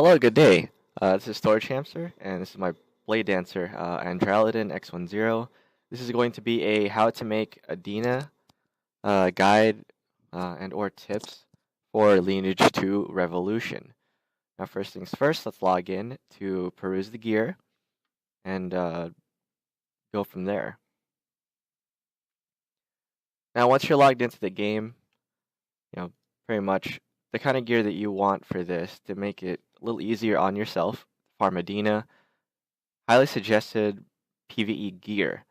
Hello, good day. This is Storage Hamster, and this is my Blade Dancer, Adena X10. This is going to be a how to make Adena guide and or tips for Lineage 2 Revolution. Now, first things first, let's log in to peruse the gear and go from there. Now, once you're logged into the game, pretty much the kind of gear that you want for this to make it a little easier on yourself, farm Adena, highly suggested PvE gear.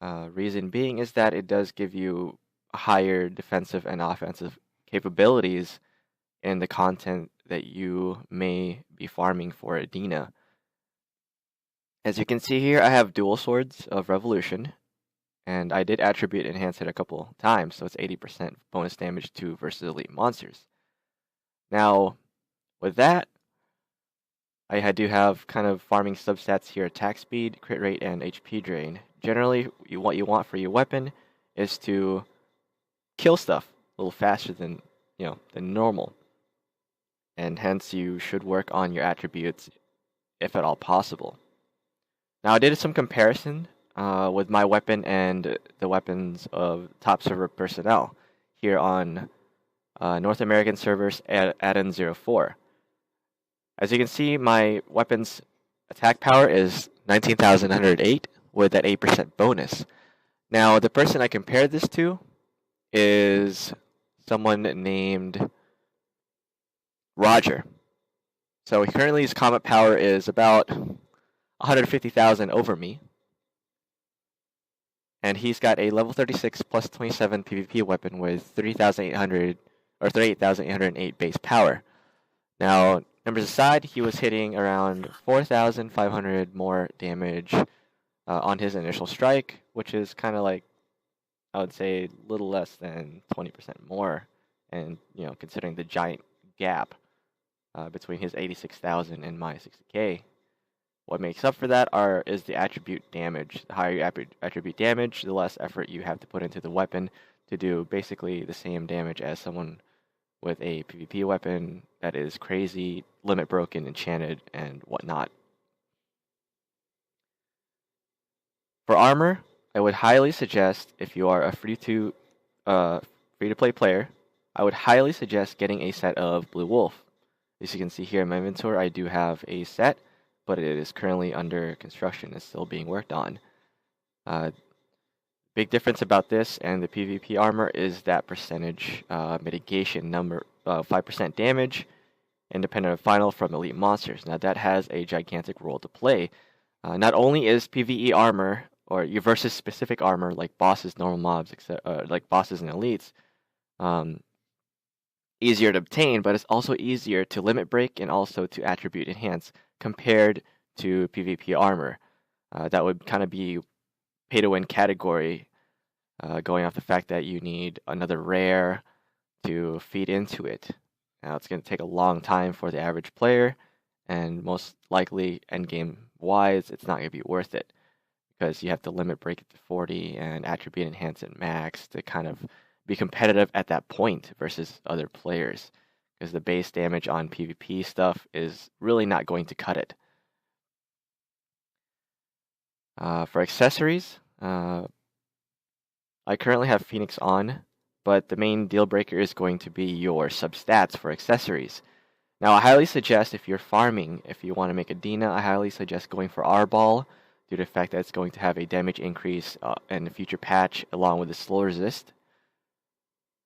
Reason being is that it does give you higher defensive and offensive capabilities in the content that you may be farming for Adena. As you can see here, I have dual swords of Revolution, and I did attribute enhance it a couple times, so it's 80% bonus damage to versus elite monsters. Now, with that, I do have kind of farming substats here: attack speed, crit rate, and HP drain. Generally, what you want for your weapon is to kill stuff a little faster than normal, and hence you should work on your attributes if at all possible. Now, I did some comparison with my weapon and the weapons of top server personnel here on North American servers at Adena 04. As you can see, my weapon's attack power is 19,108 with that 8% bonus. Now, the person I compared this to is someone named Roger. So currently his combat power is about 150,000 over me. And he's got a level 36 plus 27 PvP weapon with 3,800 or 38,808 base power. Now, numbers aside, he was hitting around 4,500 more damage on his initial strike, which is kind of like, I would say, a little less than 20% more. And, considering the giant gap between his 86,000 and my 60k. What makes up for that is the attribute damage. The higher your attribute damage, the less effort you have to put into the weapon to do basically the same damage as someone with a PvP weapon that is crazy, limit broken, enchanted, and whatnot. For armor, I would highly suggest, if you are a free-to-play player, I would highly suggest getting a set of Blue Wolf. As you can see here in my inventory, I do have a set, but it is currently under construction. It's still being worked on. Big difference about this and the PvP armor is that percentage mitigation number, 5% damage, independent of final from elite monsters. Now that has a gigantic role to play. Not only is PvE armor, or your versus specific armor like bosses, normal mobs, etc., like bosses and elites, easier to obtain, but it's also easier to limit break and also to attribute enhance compared to PvP armor. That would kind of be pay to win category, going off the fact that you need another rare to feed into it. Now it's going to take a long time for the average player, and most likely endgame wise, it's not going to be worth it because you have to limit break it to 40 and attribute enhance it max to kind of be competitive at that point versus other players, because the base damage on PvP stuff is really not going to cut it. For accessories, I currently have Phoenix on, but the main deal breaker is going to be your substats for accessories. Now, I highly suggest if you're farming, if you want to make Adena, I highly suggest going for R-Ball due to the fact that it's going to have a damage increase in the future patch along with the slow resist.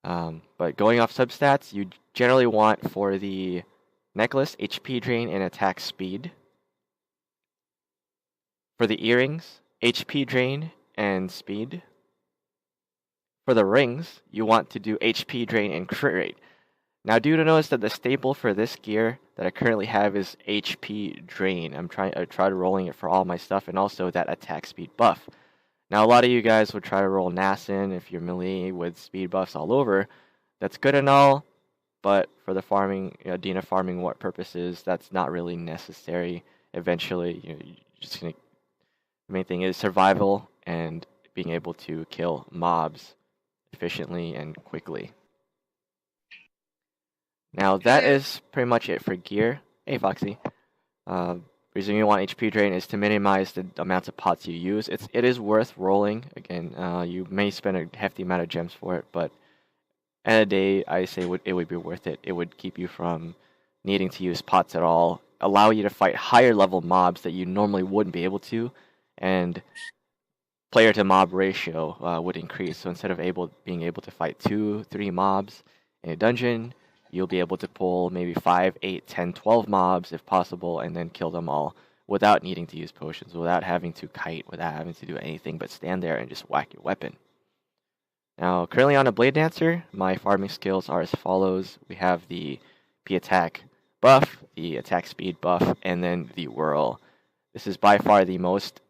But going off substats, you generally want for the necklace HP drain and attack speed. For the earrings, HP drain and speed. For the rings, you want to do HP drain and crit rate. Now, do notice that the staple for this gear that I currently have is HP drain. I tried rolling it for all my stuff, and also that attack speed buff. Now, a lot of you guys would try to roll Nasin if you're melee with speed buffs all over. That's good and all, but for the farming, Adena farming purposes, that's not really necessary. Eventually, you're just gonna. The main thing is survival and being able to kill mobs efficiently and quickly. Now that is pretty much it for gear. Hey, Foxy. Reason you want HP drain is to minimize the amounts of pots you use. It is worth rolling. Again, you may spend a hefty amount of gems for it, but end of the day, I say it would be worth it. It would keep you from needing to use pots at all, allow you to fight higher level mobs that you normally wouldn't be able to, and player to mob ratio would increase. So instead of being able to fight 2, 3 mobs in a dungeon, you'll be able to pull maybe 5, 8, 10, 12 mobs if possible, and then kill them all without needing to use potions, without having to kite, without having to do anything but stand there and just whack your weapon. Now, currently on a Blade Dancer, my farming skills are as follows. We have the P attack buff, the attack speed buff, and then the whirl. This is by far the most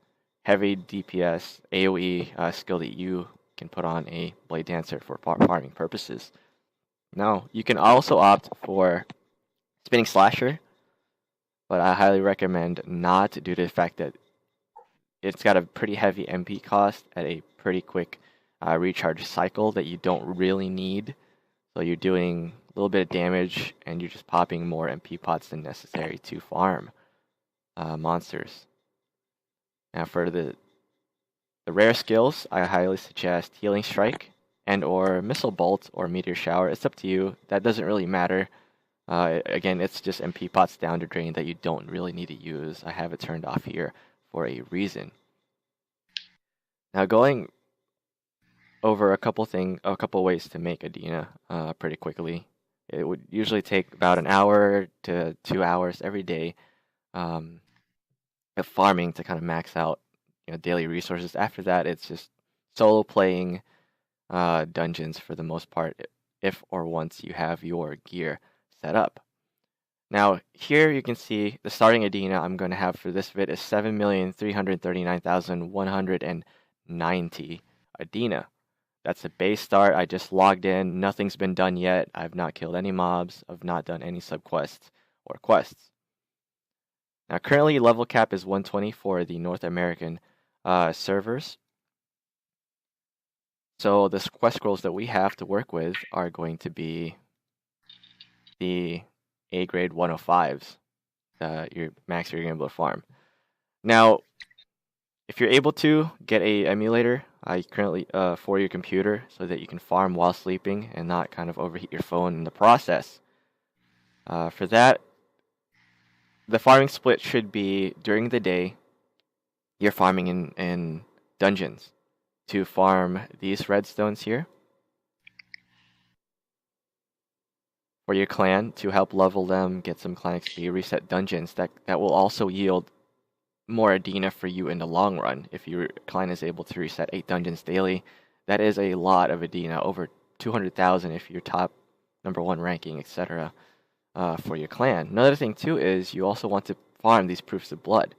heavy DPS AoE skill that you can put on a Blade Dancer for farming purposes. Now, you can also opt for Spinning Slasher, but I highly recommend not due to the fact that it's got a pretty heavy MP cost at a pretty quick recharge cycle that you don't really need. So you're doing a little bit of damage and you're just popping more MP pots than necessary to farm monsters. Now for the rare skills, I highly suggest Healing Strike and or Missile Bolt or Meteor Shower. It's up to you. That doesn't really matter. Again, it's just MP pots down the drain that you don't really need to use. I have it turned off here for a reason. Now going over a couple ways to make Adena pretty quickly. It would usually take about an hour to 2 hours every day of farming to kind of max out daily resources. After that, it's just solo playing dungeons for the most part, if or once you have your gear set up. Now here you can see the starting Adena I'm going to have for this vid is 7,339,190 Adena. That's a base start. I just logged in. Nothing's been done yet. I've not killed any mobs. I've not done any subquests or quests. Now, currently, level cap is 120 for the North American servers. So the quest scrolls that we have to work with are going to be the A grade 105s. Your max you're going to be able to farm. Now, if you're able to get a emulator, currently for your computer, so that you can farm while sleeping and not kind of overheat your phone in the process. For that, the farming split should be during the day. You're farming in dungeons to farm these redstones here for your clan to help level them, get some clan XP, reset dungeons. That will also yield more Adena for you in the long run. If your clan is able to reset 8 dungeons daily, that is a lot of Adena, over 200,000 if you're top #1 ranking, etc. For your clan. Another thing too is you also want to farm these proofs of blood.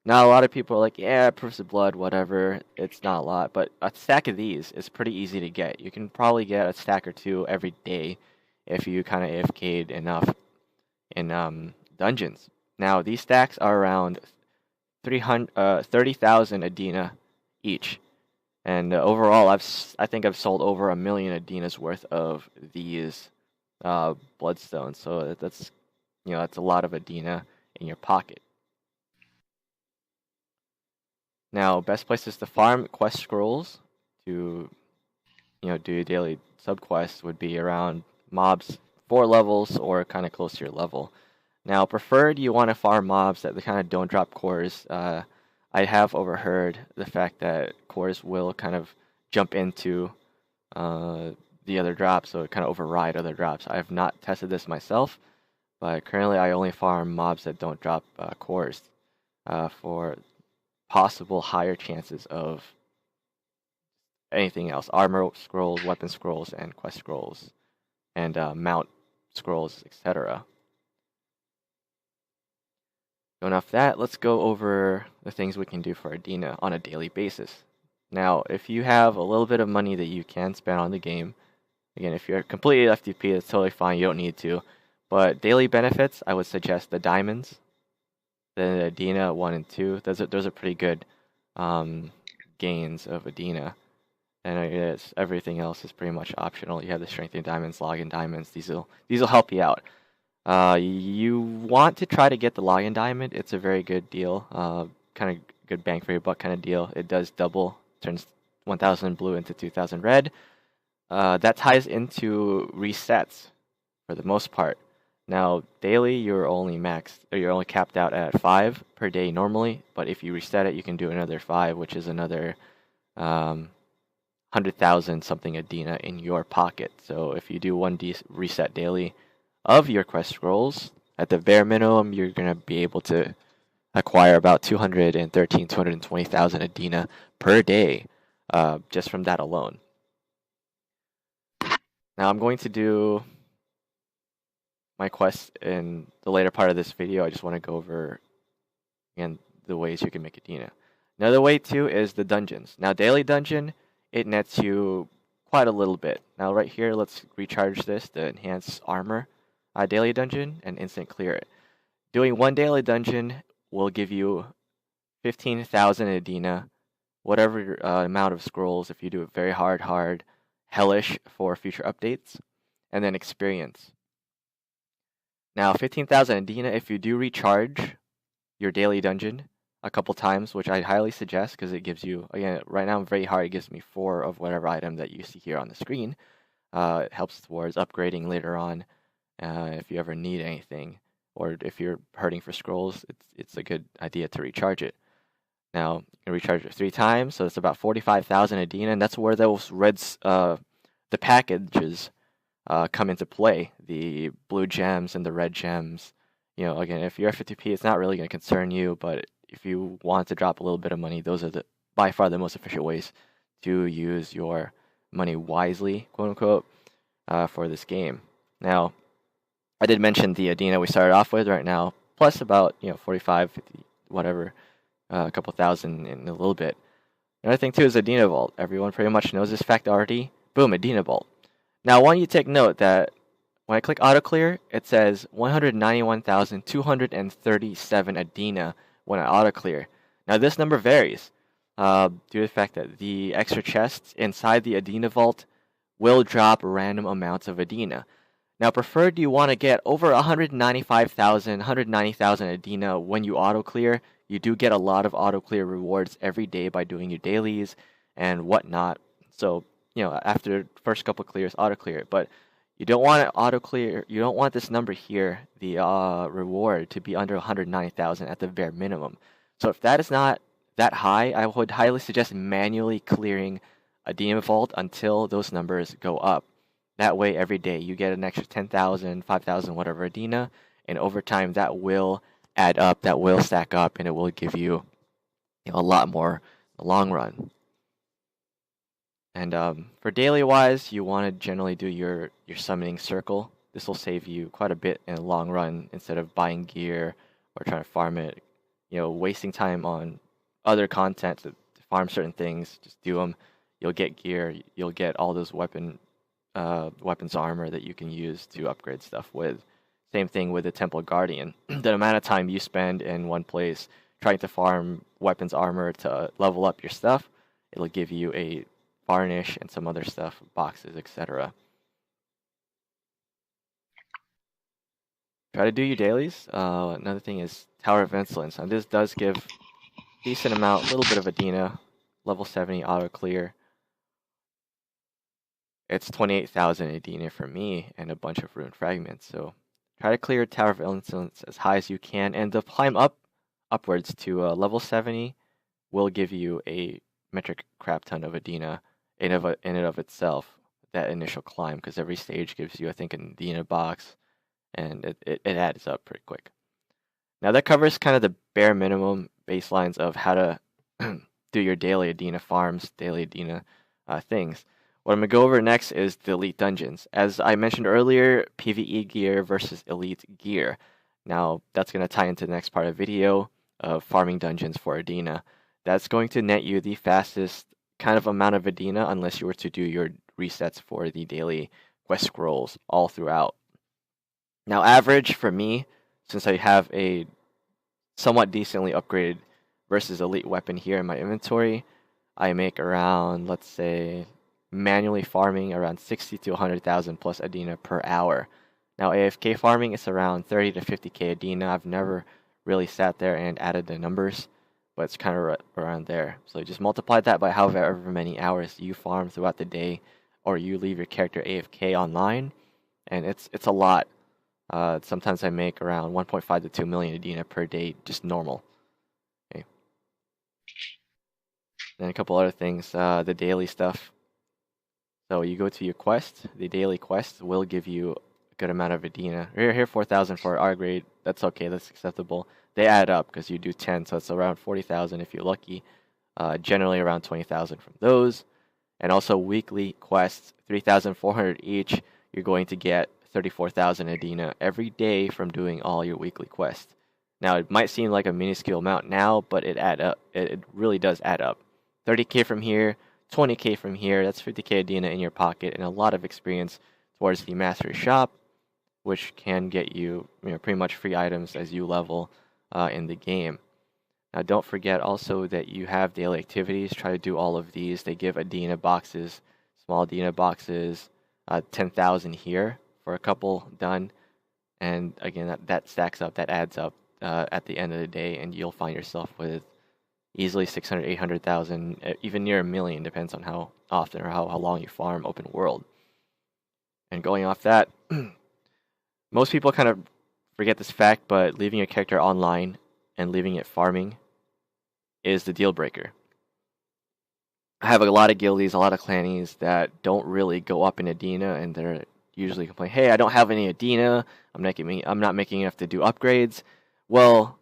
Now a lot of people are like, yeah, proofs of blood, whatever, it's not a lot, but a stack of these is pretty easy to get. You can probably get a stack or 2 every day if you kind of AFK'd enough in dungeons. Now these stacks are around 30,000 Adena each, and overall, I think I've sold over 1 million Adena's worth of these bloodstones. So that's that's a lot of Adena in your pocket. Now, best places to farm quest scrolls to do daily subquests would be around mobs 4 levels or kind of close to your level. Now, preferred you want to farm mobs that kind of don't drop cores. I have overheard the fact that cores will kind of jump into the other drops, so it kind of override other drops. I have not tested this myself, but currently I only farm mobs that don't drop cores for possible higher chances of anything else: armor scrolls, weapon scrolls, and quest scrolls, and mount scrolls, etc. Enough that, let's go over the things we can do for Adena on a daily basis. Now, if you have a little bit of money that you can spend on the game, again, if you're completely FTP, that's totally fine, you don't need to. But daily benefits, I would suggest the diamonds, the Adena 1 and 2. Those are pretty good gains of Adena. And I guess everything else is pretty much optional. You have the strengthening diamonds, login diamonds. These will help you out. You want to try to get the login diamond. It's a very good deal. Kind of good bang for your buck kind of deal. It does double, turns 1,000 blue into 2,000 red. That ties into resets for the most part. Now, daily you're only capped out at 5 per day normally, but if you reset it, you can do another 5, which is another 100,000 something Adena in your pocket. So if you do one reset daily of your quest scrolls, at the bare minimum, you're gonna be able to acquire about 220,000 Adena per day, just from that alone. Now I'm going to do my quest in the later part of this video. I just want to go over again the ways you can make Adena. Another way too is the dungeons. Now daily dungeon, it nets you quite a little bit. Now right here, let's recharge this, the enhanced armor daily dungeon, and instant clear it. Doing one daily dungeon will give you 15,000 Adena, whatever amount of scrolls if you do it very hard, hellish for future updates, and then experience. Now 15,000 Adena, if you do recharge your daily dungeon a couple times, which I highly suggest because it gives you, again, right now I'm very hard, it gives me 4 of whatever item that you see here on the screen. It helps towards upgrading later on if you ever need anything, or if you're hurting for scrolls, it's a good idea to recharge it. Now, you can recharge it 3 times, so it's about 45,000 Adena, and that's where those the packages come into play. The blue gems and the red gems. You know, again, if you're F50P, it's not really going to concern you, but if you want to drop a little bit of money, those are by far the most efficient ways to use your money wisely, quote unquote, for this game. Now, I did mention the Adena we started off with right now, plus about 45, 50, whatever, a couple thousand in a little bit. Another thing too is Adena Vault. Everyone pretty much knows this fact already. Boom, Adena Vault. Now, I want you to take note that when I click auto clear, it says 191,237 Adena when I auto clear. Now, this number varies due to the fact that the extra chests inside the Adena Vault will drop random amounts of Adena. Now, preferred you want to get over 190,000 Adena when you auto clear. You do get a lot of auto clear rewards every day by doing your dailies and whatnot. So, after first couple clears, auto clear it. But you don't want to auto clear. You don't want this number here, the reward, to be under 190,000 at the bare minimum. So if that is not that high, I would highly suggest manually clearing Adena Vault until those numbers go up. That way, every day you get an extra 10,000, 5,000, whatever Adena, and over time that will add up, that will stack up, and it will give you, a lot more in the long run. And for daily wise, you want to generally do your summoning circle. This will save you quite a bit in the long run instead of buying gear or trying to farm it. Wasting time on other content to farm certain things. Just do them. You'll get gear. You'll get all those weapons armor that you can use to upgrade stuff with. Same thing with the Temple Guardian. The amount of time you spend in one place trying to farm weapons armor to level up your stuff, it'll give you a varnish and some other stuff, boxes, etc. Try to do your dailies. Another thing is Tower of Insolence. Now this does give decent amount, a little bit of Adena, level 70 auto clear. It's 28,000 Adena for me and a bunch of rune fragments. So try to clear Tower of Insolence as high as you can, and the climb upwards to level 70 will give you a metric crap ton of Adena in and of itself, that initial climb, because every stage gives you, I think, an Adena box, and it adds up pretty quick. Now that covers kind of the bare minimum baselines of how to do your daily Adena farms, daily Adena things. What I'm going to go over next is the Elite Dungeons. As I mentioned earlier, PvE gear versus Elite gear. Now, that's going to tie into the next part of the video of farming dungeons for Adena. That's going to net you the fastest kind of amount of Adena unless you were to do your resets for the daily quest scrolls all throughout. Now, average for me, since I have a somewhat decently upgraded versus Elite weapon here in my inventory, I make around, let's say, manually farming around 60 to 100,000 plus Adena per hour. Now AFK farming is around 30 to 50k Adena. I've never really sat there and added the numbers, but it's kind of around there. So just multiply that by however many hours you farm throughout the day, or you leave your character AFK online, and it's a lot. Sometimes I make around 1.5 to 2 million Adena per day, just normal. Okay. Then a couple other things, the daily stuff. So you go to your quest. The daily quest will give you a good amount of Adena. Here 4,000 for R grade. That's okay. That's acceptable. They add up because you do 10, so it's around 40,000 if you're lucky. Generally around 20,000 from those. And also weekly quests, 3,400 each. You're going to get 34,000 Adena every day from doing all your weekly quests. Now it might seem like a minuscule amount now, but it add up. It really does add up. 30k from here, 20k from here. That's 50k Adena in your pocket, and a lot of experience towards the mastery shop, which can get you, pretty much free items as you level in the game. Now, don't forget also that you have daily activities. Try to do all of these. They give Adena boxes, small Adena boxes, 10,000 here for a couple done. And again, that stacks up, that adds up at the end of the day, and you'll find yourself with easily 600, 800,000, even near a million, depends on how often or how long you farm open world. And going off that, most people kind of forget this fact, but leaving your character online and leaving it farming is the deal breaker. I have a lot of guildies, a lot of clannies that don't really go up in Adena, and they're usually complain, "Hey, I don't have any Adena. I'm not making enough to do upgrades." Well,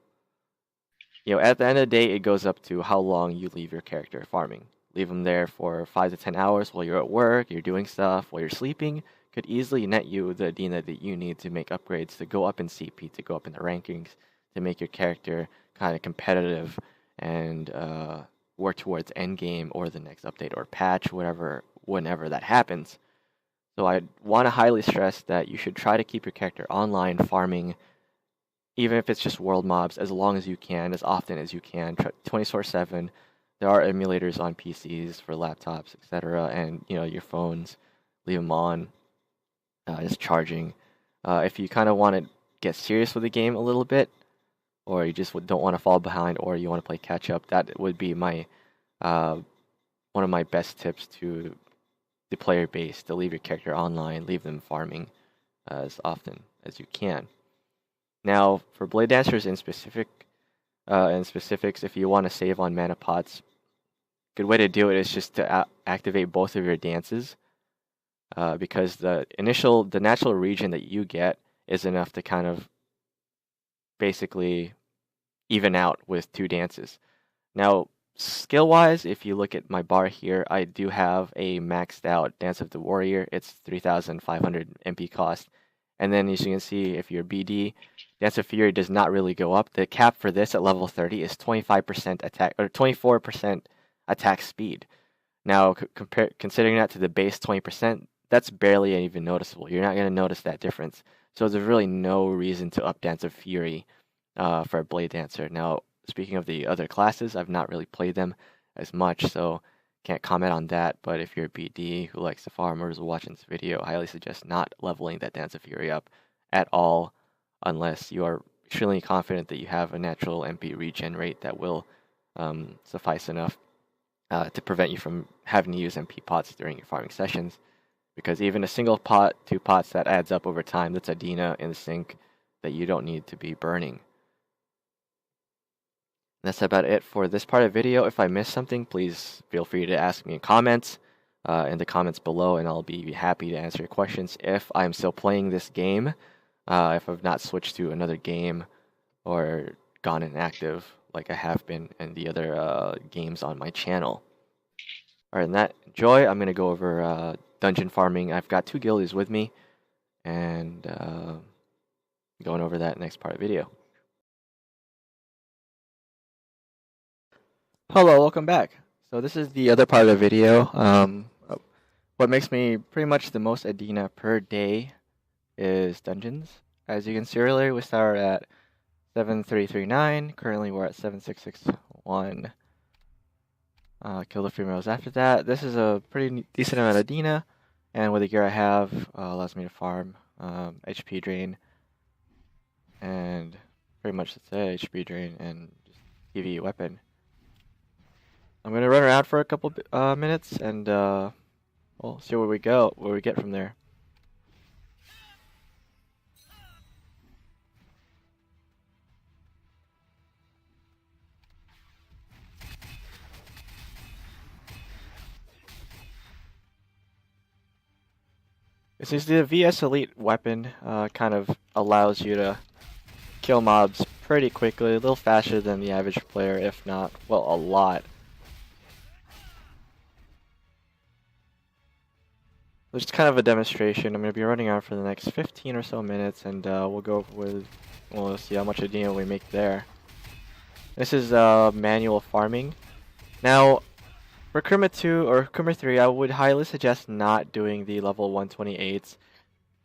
at the end of the day, it goes up to how long you leave your character farming. Leave them there for 5 to 10 hours while you're at work, you're doing stuff, while you're sleeping, could easily net you the Adena that you need to make upgrades, to go up in CP, to go up in the rankings, to make your character kind of competitive and work towards endgame or the next update or patch, whenever that happens. So I want to highly stress that you should try to keep your character online farming, even if it's just world mobs, as long as you can, as often as you can, 24/7. There are emulators on PCs for laptops, etc., and your phones, leave them on, just charging. If you kind of want to get serious with the game a little bit, or you just don't want to fall behind, or you want to play catch up, that would be my one of my best tips to the player base, to leave your character online, leave them farming as often as you can. Now, for Blade Dancers in specifics, if you want to save on mana pots, good way to do it is just to activate both of your dances, because the natural regen that you get is enough to kind of basically even out with 2 dances. Now, skill-wise, if you look at my bar here, I do have a maxed out Dance of the Warrior. It's 3,500 MP cost. And then as you can see, if you're BD, Dance of Fury does not really go up. The cap for this at level 30 is 25% attack, or 24% attack speed. Now, considering that to the base 20%, that's barely even noticeable. You're not going to notice that difference. So there's really no reason to up Dance of Fury for a Blade Dancer. Now, speaking of the other classes, I've not really played them as much, so can't comment on that. But if you're a BD who likes to farm or is watching this video, I highly suggest not leveling that Dance of Fury up at all, unless you are extremely confident that you have a natural MP regen rate that will suffice enough to prevent you from having to use MP pots during your farming sessions. Because even a single pot, 2 pots, that adds up over time. That's Adena in the sink that you don't need to be burning. That's about it for this part of the video. If I missed something, please feel free to ask me in comments, in the comments below, and I'll be happy to answer your questions. If I'm still playing this game, if I've not switched to another game or gone inactive like I have been in the other games on my channel. Alright, and that, enjoy. I'm going to go over dungeon farming. I've got 2 guildies with me, and going over that next part of the video. Hello, welcome back. So this is the other part of the video. What makes me pretty much the most Adena per day is dungeons. As you can see earlier, we started at 7339. Currently we're at 7661. Kill the females after that. This is a pretty decent amount of Adena, and with the gear I have, allows me to farm HP drain, and pretty much that's it. HP drain and just PvE weapon. I'm gonna run around for a couple minutes, and we'll see where we get from there. Since the VS Elite weapon kind of allows you to kill mobs pretty quickly, a little faster than the average player, if not, well, a lot. There's kind of a demonstration. I'm going to be running around for the next 15 or so minutes, and we'll see how much Adena we make there. This is manual farming. Now, for Kurma 2 or Kurma 3, I would highly suggest not doing the level 128s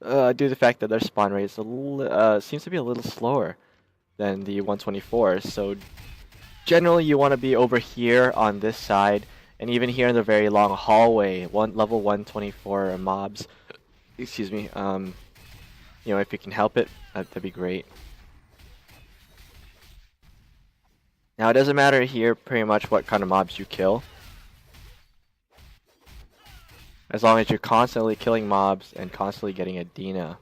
due to the fact that their spawn rate seems to be a little slower than the 124s. So generally you want to be over here on this side, and even here in the very long hallway, level 124 mobs. Excuse me. You know, if you can help it, that'd be great. Now it doesn't matter here pretty much what kind of mobs you kill, as long as you're constantly killing mobs and constantly getting Adena.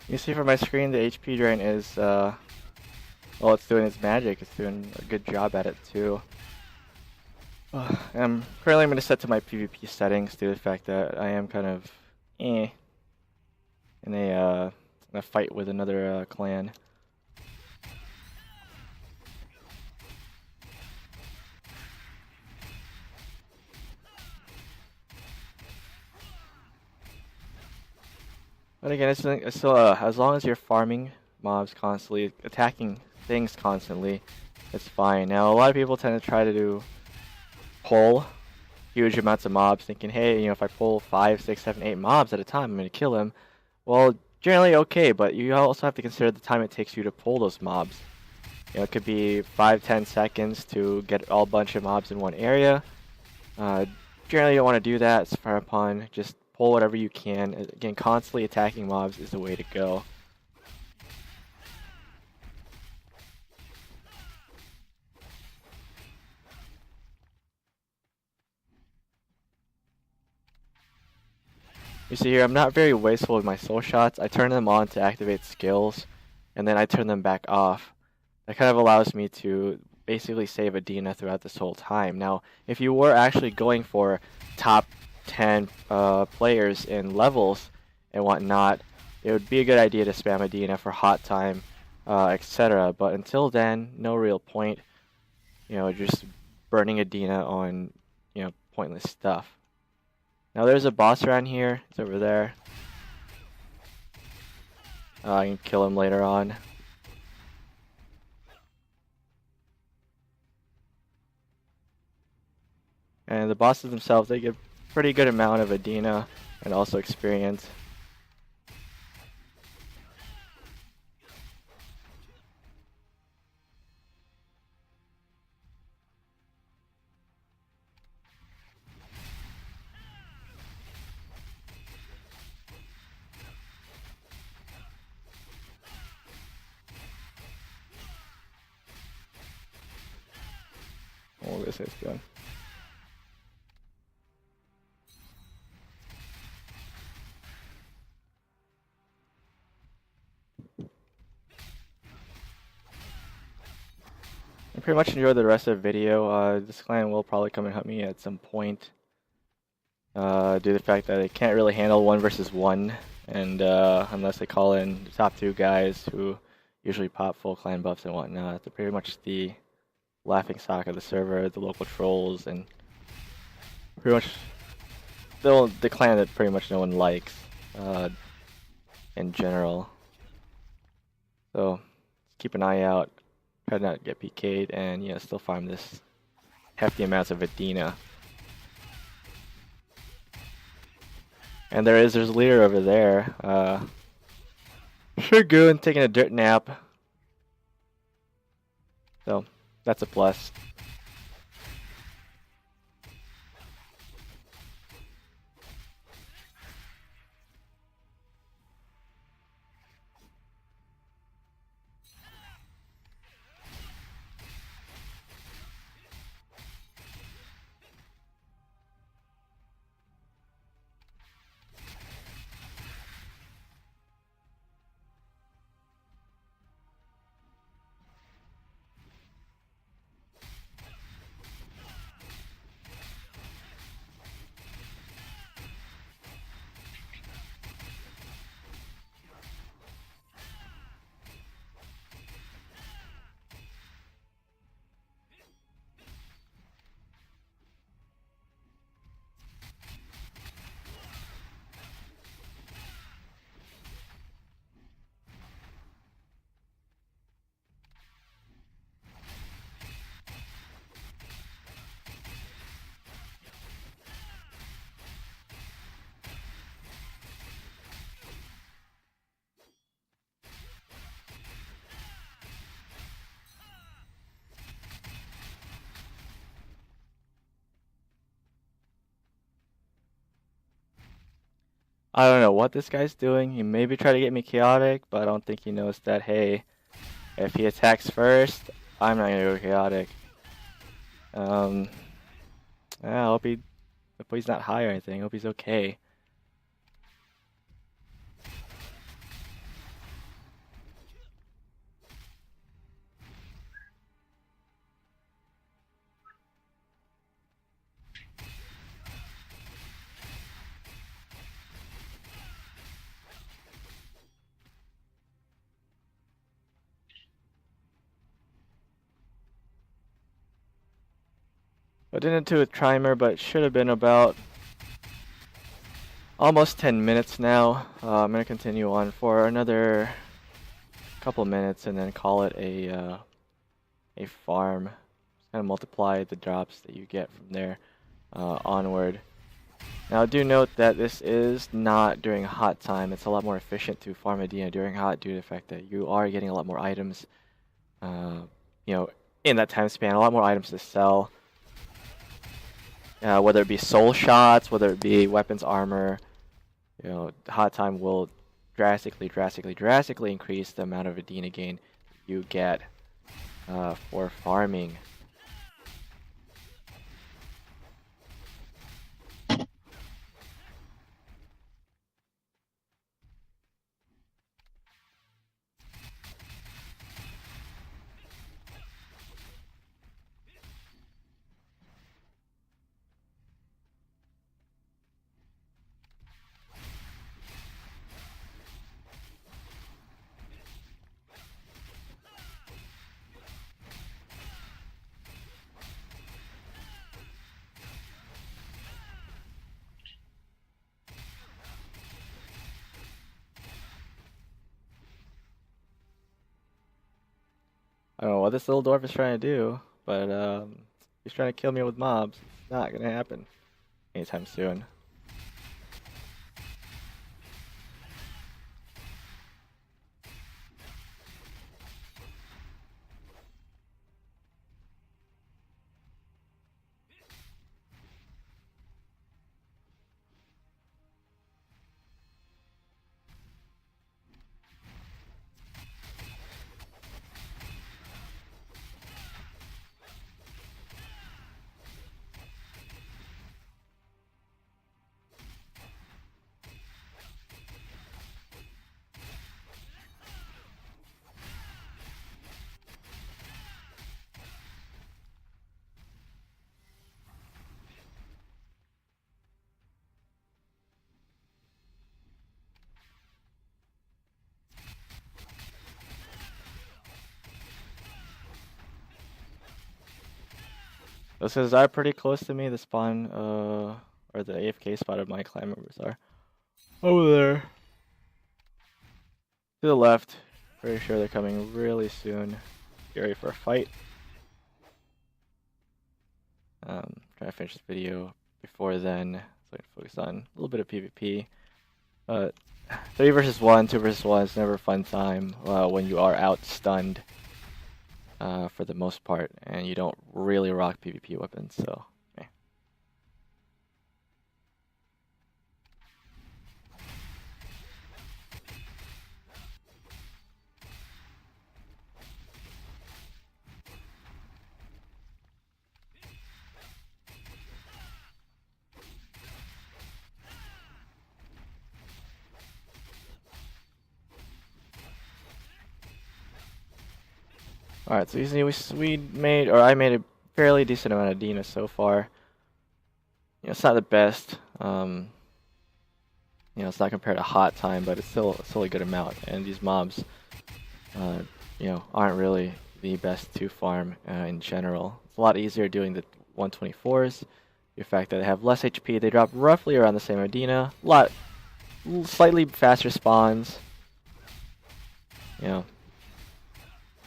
You see from my screen the HP drain is, well, it's doing its magic. It's doing a good job at it too. Currently I'm going to set to my PvP settings due to the fact that I am kind of in a fight with another clan. But again, it's still as long as you're farming mobs constantly, attacking things constantly, it's fine. Now, a lot of people tend to try to pull huge amounts of mobs, thinking, hey, you know, if I pull 5, 6, 7, 8 mobs at a time, I'm going to kill them. Well, generally okay, but you also have to consider the time it takes you to pull those mobs. You know, it could be 5, 10 seconds to get a bunch of mobs in one area. Generally, you don't want to do that. It's frowned upon. Just pull whatever you can. Again, constantly attacking mobs is the way to go. You see here, I'm not very wasteful with my soul shots. I turn them on to activate skills, and then I turn them back off. That kind of allows me to basically save Adena throughout this whole time. Now, if you were actually going for top 10 players in levels and whatnot, it would be a good idea to spam Adena for hot time, etc. But until then, no real point. You know, just burning Adena on, you know, pointless stuff. Now there's a boss around here. It's over there. I can kill him later on. And the bosses themselves, they give pretty good amount of Adena and also experience. Oh, this is good. I pretty much enjoyed the rest of the video. This clan will probably come and help me at some point. Due to the fact that they can't really handle 1 versus 1, and unless they call in the top 2 guys who usually pop full clan buffs and whatnot, they're pretty much the laughing stock of the server, the local trolls, and pretty much the clan that pretty much no one likes in general. So keep an eye out. Try not to get PK'd and still farm this hefty amounts of Adena. And there's a leader over there. Shogun taking a dirt nap. So that's a plus. I don't know what this guy's doing. He maybe tried to get me chaotic, but I don't think he knows that, hey, if he attacks first, I'm not gonna go chaotic. I hope he's not high or anything. I hope he's okay. I did into a timer, but it should have been about almost 10 minutes now. I'm gonna continue on for another couple minutes and then call it a farm. Just kind of multiply the drops that you get from there onward. Now do note that this is not during hot time. It's a lot more efficient to farm Adena during hot due to the fact that you are getting a lot more items, in that time span, a lot more items to sell. Whether it be soul shots, whether it be weapons, armor, hot time will drastically increase the amount of Adena gain you get for farming. I don't know what this little dwarf is trying to do, but he's trying to kill me with mobs. It's not gonna happen anytime soon. Those guys are pretty close to me. The spawn, or the AFK spot of my clan members are over there. To the left. Pretty sure they're coming really soon. Get ready for a fight. Trying to finish this video before then, so I can focus on a little bit of PvP. 3 versus 1, 2 versus 1 is never a fun time when you are outstunned for the most part, and you don't really rock PvP weapons, so. Alright, so I made a fairly decent amount of Adena so far. You know, it's not the best. You know, it's not compared to hot time, but it's still a good amount. And these mobs, you know, aren't really the best to farm in general. It's a lot easier doing the 124s. The fact that they have less HP, they drop roughly around the same Adena. Slightly faster spawns. You know.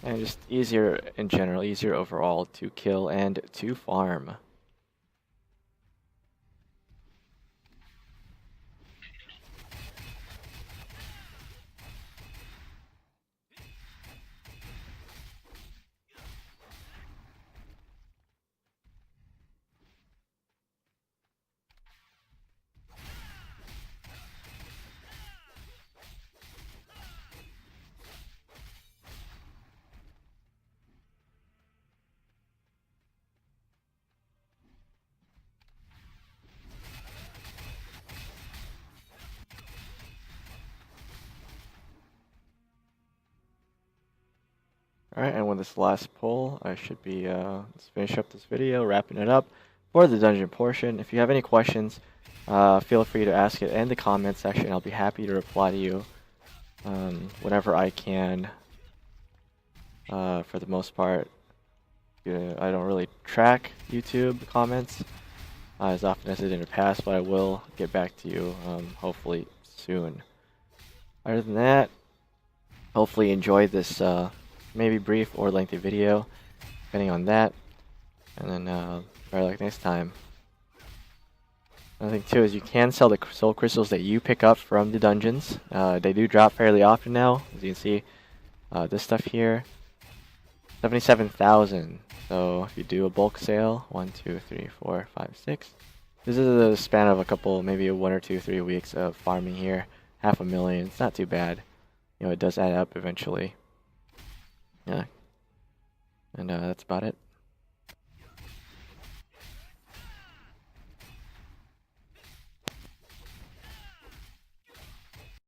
And just easier in general, easier overall to kill and to farm. Alright, and with this last pull, I should be let's finish up this video, wrapping it up for the dungeon portion. If you have any questions, feel free to ask it in the comment section. I'll be happy to reply to you whenever I can. For the most part, I don't really track YouTube comments as often as I did in the past, but I will get back to you hopefully soon. Other than that, hopefully you enjoyed this maybe brief or lengthy video, depending on that. And then better luck next time. Another thing too is you can sell the soul crystals that you pick up from the dungeons. They do drop fairly often now, as you can see. This stuff here, 77,000. So if you do a bulk sale, 1, 2, 3, 4, 5, 6. This is a span of a couple, maybe 1 or 2, 3 weeks of farming here. 500,000. It's not too bad. You know, it does add up eventually. Yeah. And that's about it.